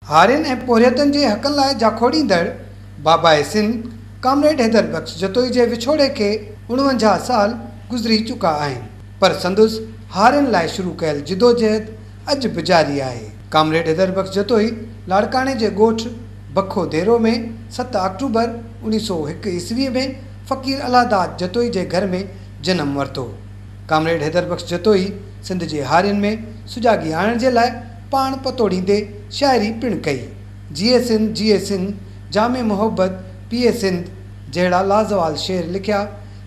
हारियुनि ऐं पोरियतनि जे हक़नि लाइ जाखोड़ींदड़ बाबाए सिंध कामरेड हैदर बख्श जतोई जे विछोड़े खे 49 साल गुज़री चुका आहिनि, पर संदुसि हारियुनि लाइ शुरू कयल जिदोजहद अॼु बि जारी आहे। कामरेड हैदर बख्श जतोई लाड़काणे जे ॻोठ बखो देरो में 7 अक्टूबर 1901 ईस्वी में फ़क़ीर अलादाद जतोई जे घर में जनम वरितो। कामरेड हैदर बख्श जतोई सिंध जे हारियुनि में सुजाॻी आणण जे लाइ पाण पतोड़ींदे शाइरी पिणु कई। जिए सिंध, जामे मोहब्बत, पिए सिंध जहिड़ा लाज़वाल शेर लिखिया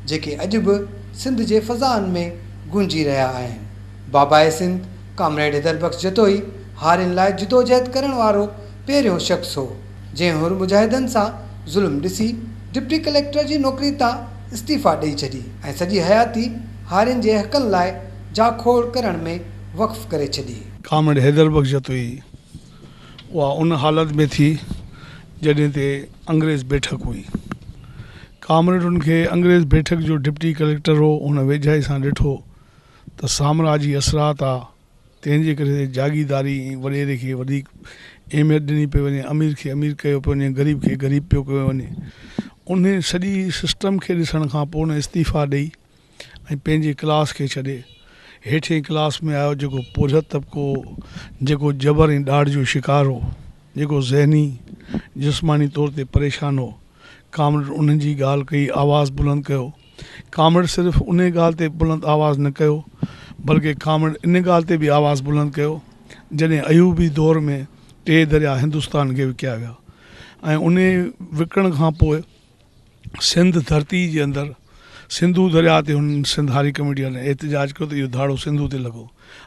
जेके अॼु बि सिंध जे फ़ज़ाअनि में गूंजी रहिया आहिनि। बाबाए सिंध कामरेड हैदर बख्श जतोई हारियुनि लाइ जिदोजहद करण वारो पहिरियों शख़्स हो जंहिं हुर मुजाहिदनि सां ज़ुल्म ॾिसी डिप्टी कलेक्टर जी नौकरी तां इस्तीफ़ा ॾेई छॾी ऐं सॼी हयाती हारियुनि जे हक़नि लाइ जाखोड़ करण में वक़्फ़ करे छॾी। कामरेड हैदर बख्श जतोई उहा उन हालत में थी जॾहिं ते अंग्रेज़ बैठक हुई। कामरेड उनखे अंग्रेज़ बैठक जो डिप्टी कलेक्टर हो, उन वेझाई सां ॾिठो त साम्राजी असरात आहे, तंहिंजे करे जागीदारी ऐं वॾेरे खे वधीक अहमियत ॾिनी पई वञे, अमीर खे अमीर कयो पियो वञे, ग़रीब खे ग़रीब पियो कयो वञे। उन सॼी सिस्टम खे ॾिसण खां पोइ उन इस्तीफ़ा ॾेई ऐं पंहिंजे क्लास खे छॾे हेठिएं क्लास में आयो, जेको पोरियत तबिको जेको जबर ऐं ॾाढ जो शिकार हो, जेको ज़हनी जिस्मानी तौर ते परेशान हो। कामरेड उन्हनि जी ॻाल्हि कई, आवाज़ बुलंद कयो। कामरेड सिर्फ़ु उन ॻाल्हि ते बुलंद आवाज़ न कयो, बल्कि कामरेड इन ॻाल्हि ते बि आवाज़ बुलंद कयो जॾहिं अयूबी दौर में 3 दरिया हिंदुस्तान खे विकिया विया ऐं उन विकण खां पोइ सिंध धरती जे अंदरि सिंधू दरिया ते हुन सिंधारी कमेटी वारनि एहतजाज कयो त इहो धाड़ो सिंधू ते लॻो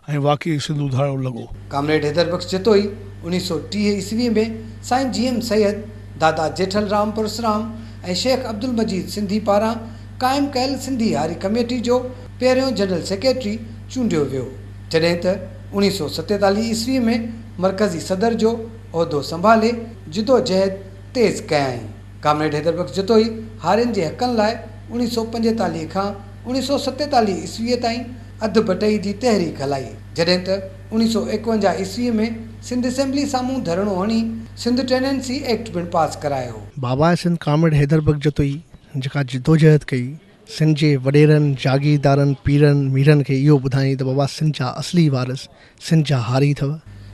ऐं वाक़ई सिंधू धाड़ो लॻो। कामरेड हैदर बख्श जतोई 1930 ईस्वी में साईं GM सैयद, दादा जेठल राम परसराम ऐं शेख अब्दुल मजीद सिंधी पारां क़ाइमु कयल सिंधी हारी कमेटी जो पहिरियों जनरल सेक्रेटरी चूंडियो वियो, जॾहिं त 1947 ईस्वी में मरकज़ी सदर जो उहिदो संभाले जिदोजहद तेज़ कयाई। कामरेड हैदर बख्श जतोई हारियुनि जे हक़नि लाइ 1945 खां 1947 ईस्वीअ ताईं अधु बटई जी तहरीक हलाई, जॾहिं त 1951 ईस्वीअ में सिंध असेंबली साम्हूं धरणो हणी सिंध टेनेंसी एक्ट पिणु पास करायो। बाबा सिंध कामरेड हैदर बख्श जतोई जेका जिदोजहद कई, सिंध जे वॾेरनि, जागीरदारनि, पीरनि, मीरनि खे इहो ॿुधाई त बाबा सिंध जा असली वारिस सिंध जा हारी अथव।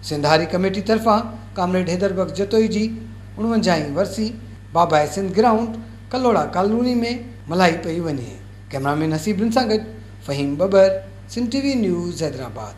सिंध हारी कमेटी तरफ़ां कामरेड हैदर बख्श जतोई जी 49वीं वरसी बाबाए सिंध ग्राउंड कलोड़ा कॉलोनी में मल्हाई पई वञे। कैमरामैन हसीबुनि सां गॾु फ़हीम बबर, सिंध TV न्यूज़, हैदराबाद।